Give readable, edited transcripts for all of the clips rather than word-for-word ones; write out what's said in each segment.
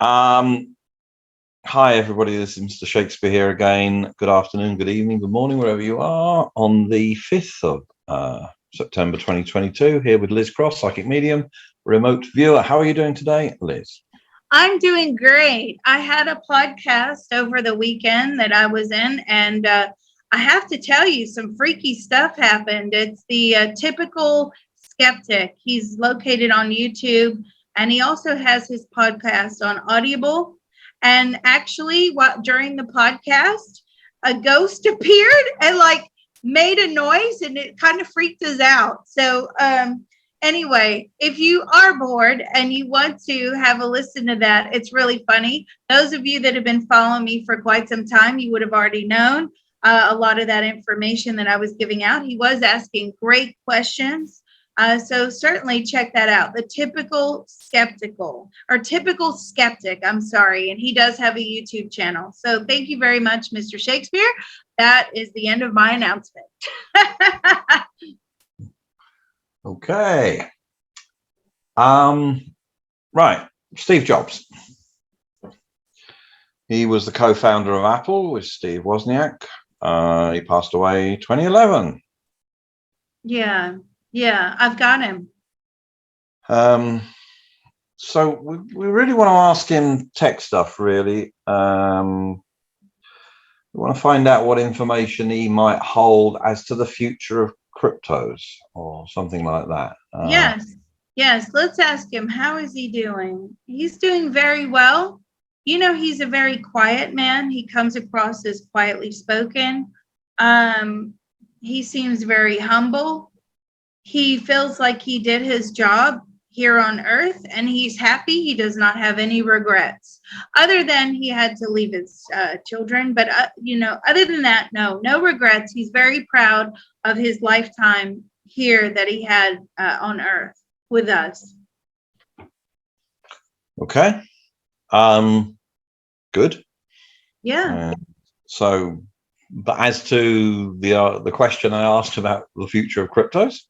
Um, Hi, everybody. This is Mr. Shakespeare here again. Good afternoon, good evening, good morning, wherever you are, on the 5th of September 2022, here with Liz Cross, Psychic Medium, remote viewer. How are you doing today, Liz? I'm doing great. I had a podcast over the weekend that I was in, and I have to tell you, some freaky stuff happened. It's the typical skeptic. He's located on YouTube, and he also has his podcast on Audible. And actually, during the podcast, a ghost appeared and made a noise, and it kind of freaked us out. So, anyway, if you are bored and you want to have a listen to that, it's really funny. Those of you that have been following me for quite some time, you would have already known a lot of that information that I was giving out. He was asking great questions. So certainly check that out. The typical skeptic, I'm sorry. And he does have a YouTube channel. So thank you very much, Mr. Shakespeare. That is the end of my announcement. Okay. Right. Steve Jobs. He was the co-founder of Apple with Steve Wozniak. He passed away 2011. Yeah, I've got him. So we really want to ask him tech stuff, really. We want to find out what information he might hold as to the future of cryptos or something like that. Yes. Let's ask him. How is he doing? He's doing very well. You know, he's a very quiet man. He comes across as quietly spoken. He seems very humble. He feels like he did his job here on earth, and he's happy. He does not have any regrets, other than he had to leave his children. But, other than that, no regrets. He's very proud of his lifetime here that he had on earth with us. Okay. Good. Yeah. But as to the question I asked about the future of cryptos.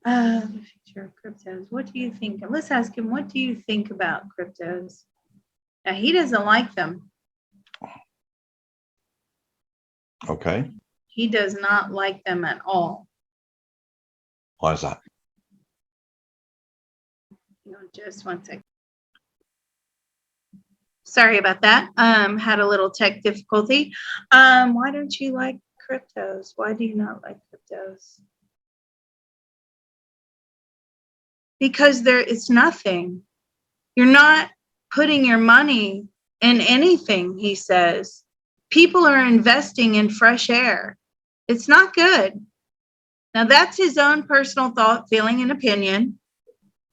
The future of cryptos. What do you think? Let's ask him, what do you think about cryptos? Now, he doesn't like them. Okay. He does not like them at all. Why is that? Just one second. Sorry about that. Had a little tech difficulty. Why don't you like cryptos? Why do you not like cryptos? Because it's nothing. You're not putting your money in anything, he says. People are investing in fresh air. It's not good. Now, that's his own personal thought, feeling, and opinion.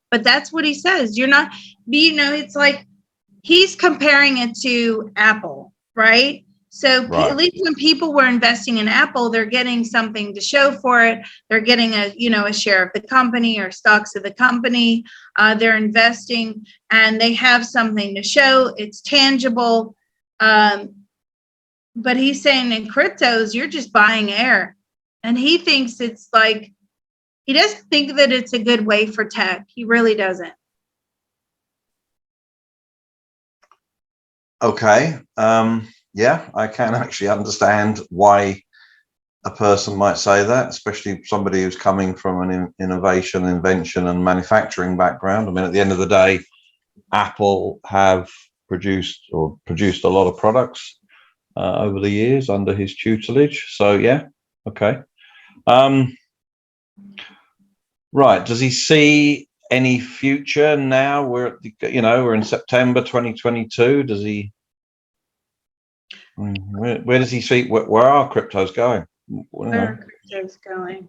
But that's what he says. You're not, it's like he's comparing it to Apple, right? So right. At least when people were investing in Apple, they're getting something to show for it. They're getting a share of the company or stocks of the company. They're investing and they have something to show. It's tangible. But he's saying in cryptos, you're just buying air. And he thinks it's like, he doesn't think that it's a good way for tech. He really doesn't. Okay. Yeah, I can actually understand why a person might say that, especially somebody who's coming from an innovation, invention, and manufacturing background. I mean, at the end of the day, Apple have produced a lot of products over the years under his tutelage. So yeah, okay. Right. Does he see any future now? We're in September 2022. Does he? Where does he see? Where are cryptos going? Where are cryptos going?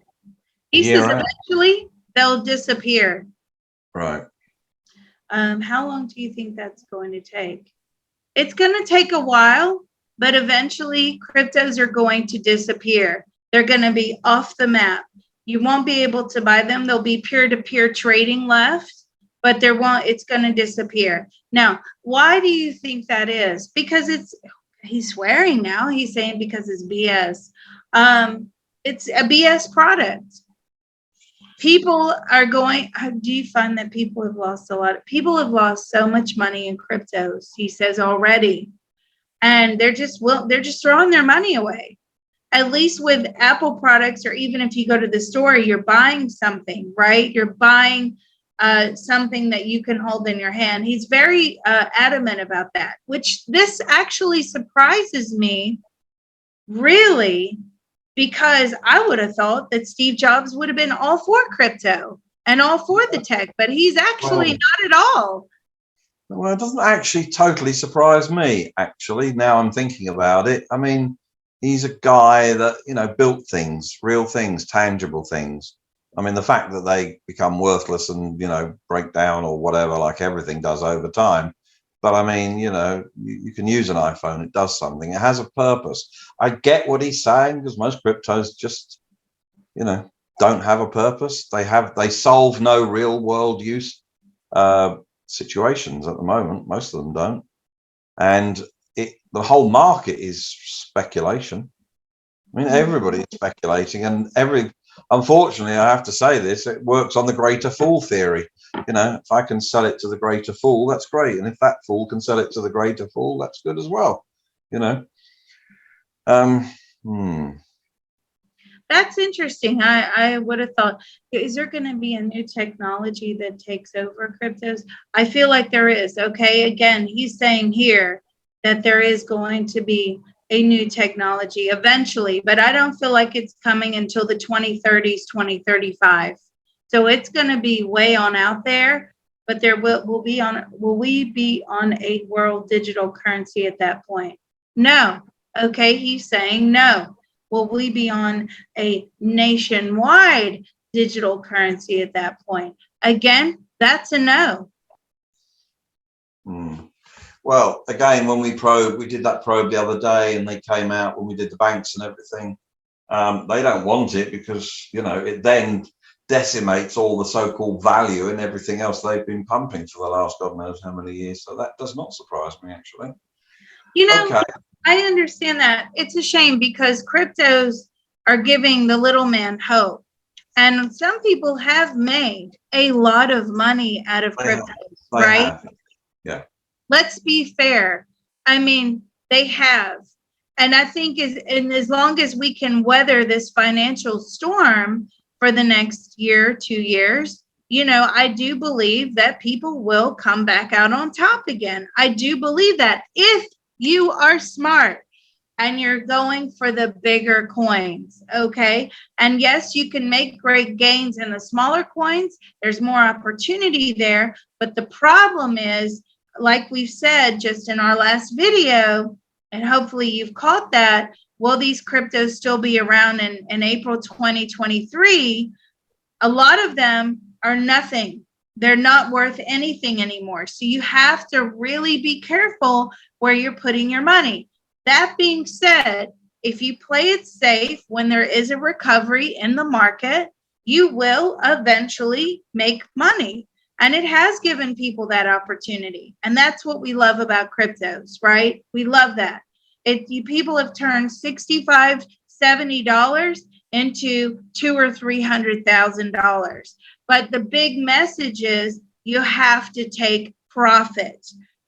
He says eventually they'll disappear. Right. How long do you think that's going to take? It's going to take a while, but eventually cryptos are going to disappear. They're going to be off the map. You won't be able to buy them. There'll be peer-to-peer trading left, but it's going to disappear. Now, why do you think that is? Because he's swearing now. He's saying because it's BS. It's a BS product. People are going, do you find that people have lost a lot? People have lost so much money in cryptos, he says already. And they're just throwing their money away. At least with Apple products, or even if you go to the store, you're buying something, right? You're buying something that you can hold in your hand. He's very adamant about that, which this actually surprises me, really, because I would have thought that Steve Jobs would have been all for crypto and all for the tech, but he's actually not at all. Well, it doesn't actually totally surprise me, actually, now I'm thinking about it. I mean, he's a guy that, built things, real things, tangible things. I mean, the fact that they become worthless and, break down or whatever, like everything does over time. But I mean, you can use an iPhone. It does something. It has a purpose. I get what he's saying, because most cryptos just, don't have a purpose. They solve no real world use situations at the moment. Most of them don't. And the whole market is speculation. I mean, everybody is speculating, and unfortunately, I have to say this, it works on the greater fool theory. If I can sell it to the greater fool, that's great. And if that fool can sell it to the greater fool, that's good as well. That's interesting. I would have thought, is there going to be a new technology that takes over cryptos? I feel like there is. Okay. Again, he's saying here that there is going to be a new technology eventually, but I don't feel like it's coming until the 2030s, 2035. So it's going to be way on out there, but will we be on a world digital currency at that point? No. Okay. He's saying no. Will we be on a nationwide digital currency at that point? Again, that's a no. Well, again, when we did that probe the other day, and they came out when we did the banks and everything. They don't want it because, it then decimates all the so-called value and everything else they've been pumping for the last God knows how many years. So that does not surprise me, actually. Okay. I understand that. It's a shame because cryptos are giving the little man hope. And some people have made a lot of money out of cryptos, right? Yeah. Let's be fair. I mean, they have. And I think as long as we can weather this financial storm for the next year, 2 years, I do believe that people will come back out on top again. I do believe that if you are smart and you're going for the bigger coins, okay? And yes, you can make great gains in the smaller coins. There's more opportunity there. But the problem is, like we've said just in our last video, and hopefully you've caught that, will these cryptos still be around in April 2023? A lot of them are nothing. They're not worth anything anymore. So you have to really be careful where you're putting your money. That being said, if you play it safe when there is a recovery in the market, you will eventually make money. And it has given people that opportunity. And that's what we love about cryptos, right? We love that. People have turned $65, $70 into $200,000 or $300,000. But the big message is you have to take profit.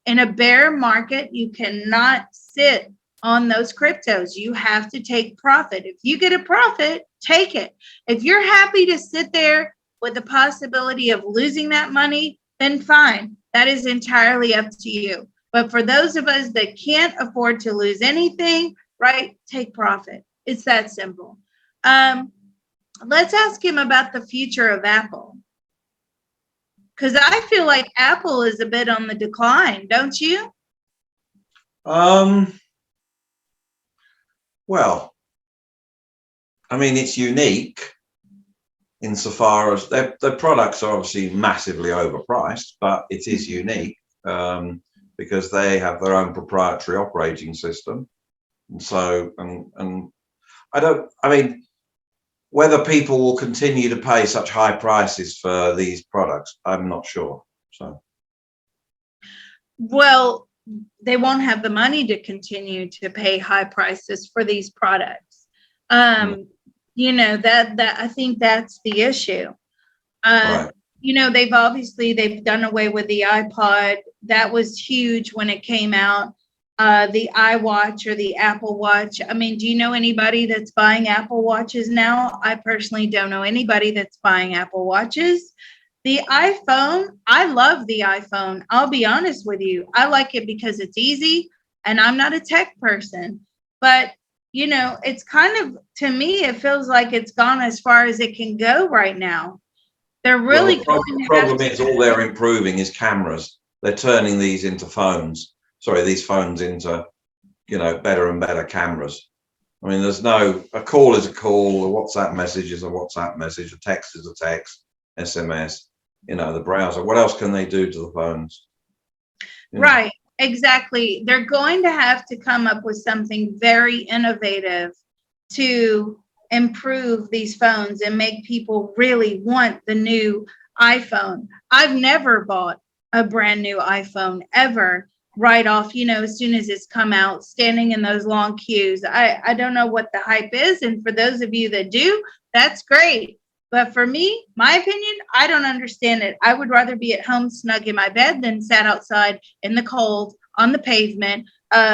In a bear market, you cannot sit on those cryptos. You have to take profit. If you get a profit, take it. If you're happy to sit there with the possibility of losing that money, then fine. That is entirely up to you. But for those of us that can't afford to lose anything, right, take profit. It's that simple. Let's ask him about the future of Apple. Because I feel like Apple is a bit on the decline, don't you? Well, I mean, it's unique insofar as their products are obviously massively overpriced, but it is unique because they have their own proprietary operating system. And so, and I mean, whether people will continue to pay such high prices for these products, I'm not sure. So, well, they won't have the money to continue to pay high prices for these products. That I think that's the issue. Right. They've done away with the iPod. That was huge when it came out. The iWatch or the Apple Watch. I mean, do you know anybody that's buying Apple Watches now? I personally don't know anybody that's buying Apple Watches. The iPhone, I love the iPhone. I'll be honest with you. I like it because it's easy and I'm not a tech person. But, it's kind of, to me, it feels like it's gone as far as it can go right now. They're Well, really the going to have problem to. is all they're improving is cameras. They're turning these into phones. Sorry, these phones into, better and better cameras. I mean, a call is a call, a WhatsApp message is a WhatsApp message, a text is a text, SMS, the browser. What else can they do to the phones? Right, exactly. They're going to have to come up with something very innovative to improve these phones and make people really want the new iPhone. I've never bought a brand new iPhone ever right off, as soon as it's come out, standing in those long queues. I don't know what the hype is. And for those of you that do, that's great. But for me, my opinion, I don't understand it. I would rather be at home snug in my bed than sat outside in the cold on the pavement,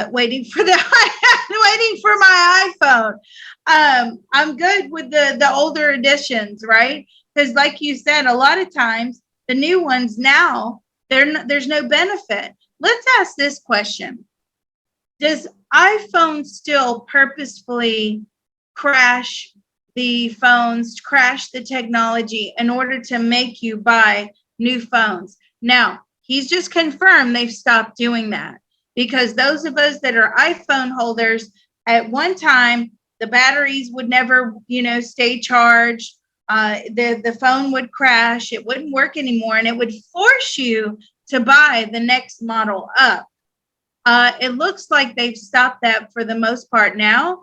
waiting for waiting for my iPhone. I'm good with the older editions, right? Because like you said, a lot of times the new ones now, there's no benefit. Let's ask this question. Does iPhone still purposefully crash the phones, crash the technology in order to make you buy new phones? Now, he's just confirmed they've stopped doing that, because those of us that are iPhone holders, at one time, the batteries would never, stay charged. The phone would crash. It wouldn't work anymore, and it would force you to buy the next model up. It looks like they've stopped that for the most part now.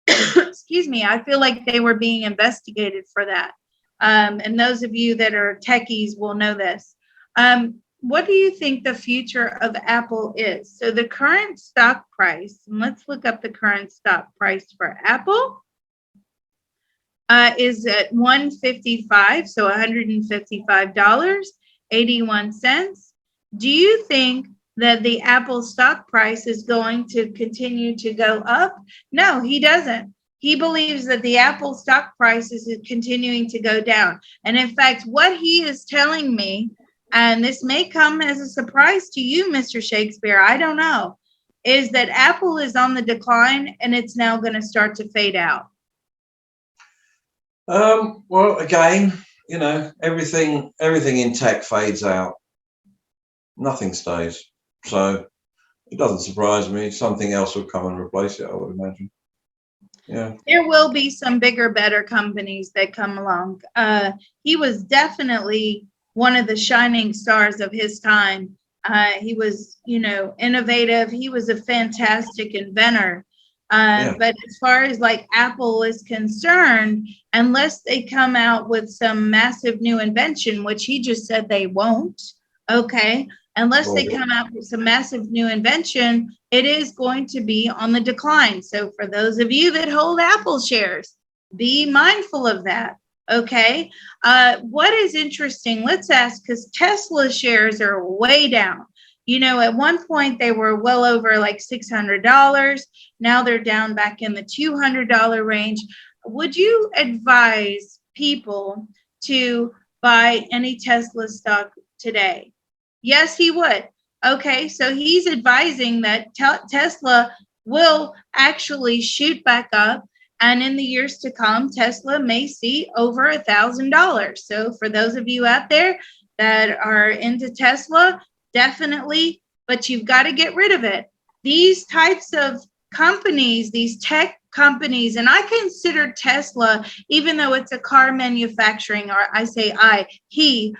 Excuse me. I feel like they were being investigated for that. And those of you that are techies will know this. What do you think the future of Apple is? So the current stock price, and let's look up the current stock price for Apple, is at $155, so $155.81. Do you think that the Apple stock price is going to continue to go up? No, he doesn't. He believes that the Apple stock price is continuing to go down. And in fact, what he is telling me, and this may come as a surprise to you, Mr. Shakespeare, I don't know, is that Apple is on the decline and it's now going to start to fade out. Well, again, everything in tech fades out. Nothing stays. So it doesn't surprise me. Something else will come and replace it, I would imagine. Yeah. There will be some bigger, better companies that come along. He was definitely one of the shining stars of his time. He was, innovative. He was a fantastic inventor. But as far as like Apple is concerned, unless they come out with some massive new invention, which he just said they won't, okay, unless they come out with some massive new invention, it is going to be on the decline. So for those of you that hold Apple shares, be mindful of that. Okay. What is interesting, let's ask, because Tesla shares are way down. At one point they were well over like $600. Now they're down back in the $200 range. Would you advise people to buy any Tesla stock today? Yes, he would. Okay, so he's advising that Tesla will actually shoot back up. And in the years to come, Tesla may see over $1,000. So for those of you out there that are into Tesla, definitely, but you've got to get rid of it. These types of companies, these tech companies, and I consider Tesla, even though it's a car manufacturing, or I say he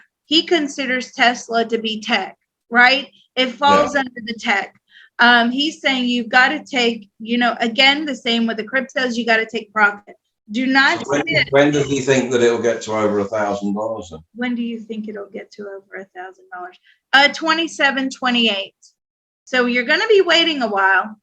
considers Tesla to be tech, right? It falls under the tech. He's saying you've got to take, again, the same with the cryptos, you got to take profit. Do not. So when does he think that it'll get to over $1,000? When do you think it'll get to over $1,000? 27, 28. So you're going to be waiting a while.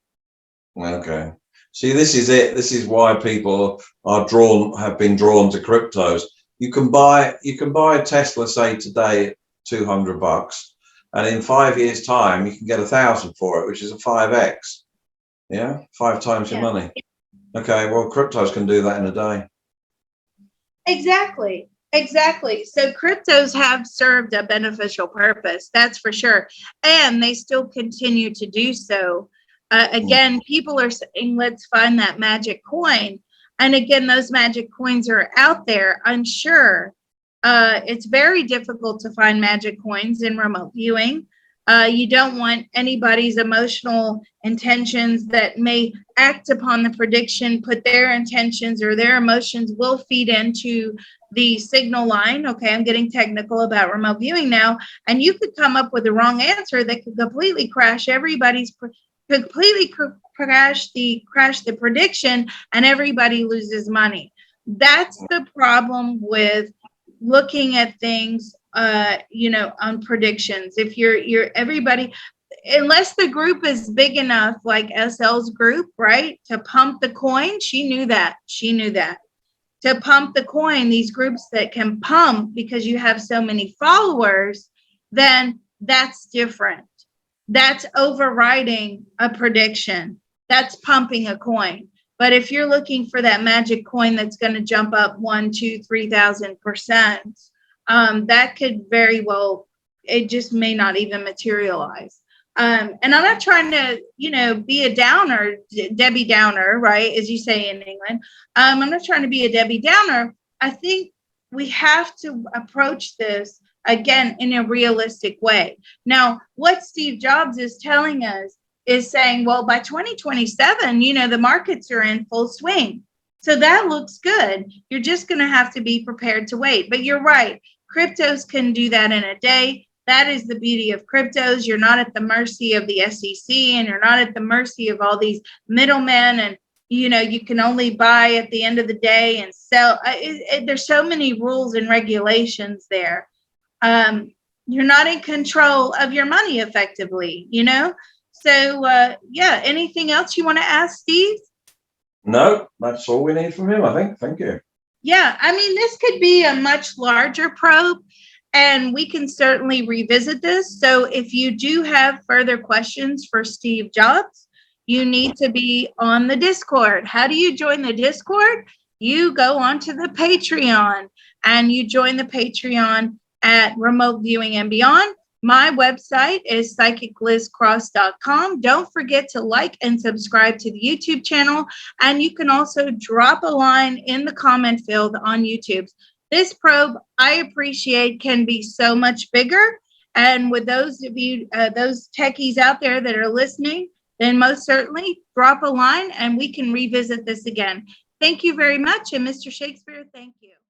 Okay. See, this is it. This is why people have been drawn to cryptos. You can buy a Tesla, say today, at $200, and in 5 years' time, you can get 1,000 for it, which is a 5x. Yeah, 5 times your money. Okay, well, cryptos can do that in a day. Exactly. Exactly. So cryptos have served a beneficial purpose, that's for sure. And they still continue to do so. Again, people are saying, let's find that magic coin. And again, those magic coins are out there, I'm sure. It's very difficult to find magic coins in remote viewing. You don't want anybody's emotional intentions that may act upon the prediction, put their intentions or their emotions will feed into the signal line. Okay, I'm getting technical about remote viewing now. And you could come up with the wrong answer that could completely crash everybody's, crash the prediction, and everybody loses money. That's the problem with looking at things on predictions. If you're everybody, unless the group is big enough, like SL's group, right, to pump the coin. She knew that to pump the coin, these groups that can pump because you have so many followers, then that's different. That's overriding a prediction. That's pumping a coin. But if you're looking for that magic coin that's going to jump up 1, 2, 3,000%, that could very well, it just may not even materialize. And I'm not trying to, be a downer, Debbie Downer, right? As you say in England. I'm not trying to be a Debbie Downer. I think we have to approach this again in a realistic way. Now, what Steve Jobs is telling us is saying, well, by 2027, the markets are in full swing. So that looks good. You're just going to have to be prepared to wait. But you're right. Cryptos can do that in a day. That is the beauty of cryptos. You're not at the mercy of the SEC, and you're not at the mercy of all these middlemen. And, you can only buy at the end of the day and sell. There's so many rules and regulations there. You're not in control of your money effectively, So, anything else you want to ask, Steve? No, that's all we need from him, I think. Thank you. Yeah, this could be a much larger probe, and we can certainly revisit this. So if you do have further questions for Steve Jobs, you need to be on the Discord. How do you join the Discord? You go onto the Patreon, and you join the Patreon at Remote Viewing and Beyond. My website is psychiclizcross.com. Don't forget to like and subscribe to the YouTube channel. And you can also drop a line in the comment field on YouTube. This probe, I appreciate, can be so much bigger. And with those of you, those techies out there that are listening, then most certainly drop a line and we can revisit this again. Thank you very much. And Mr. Shakespeare, thank you.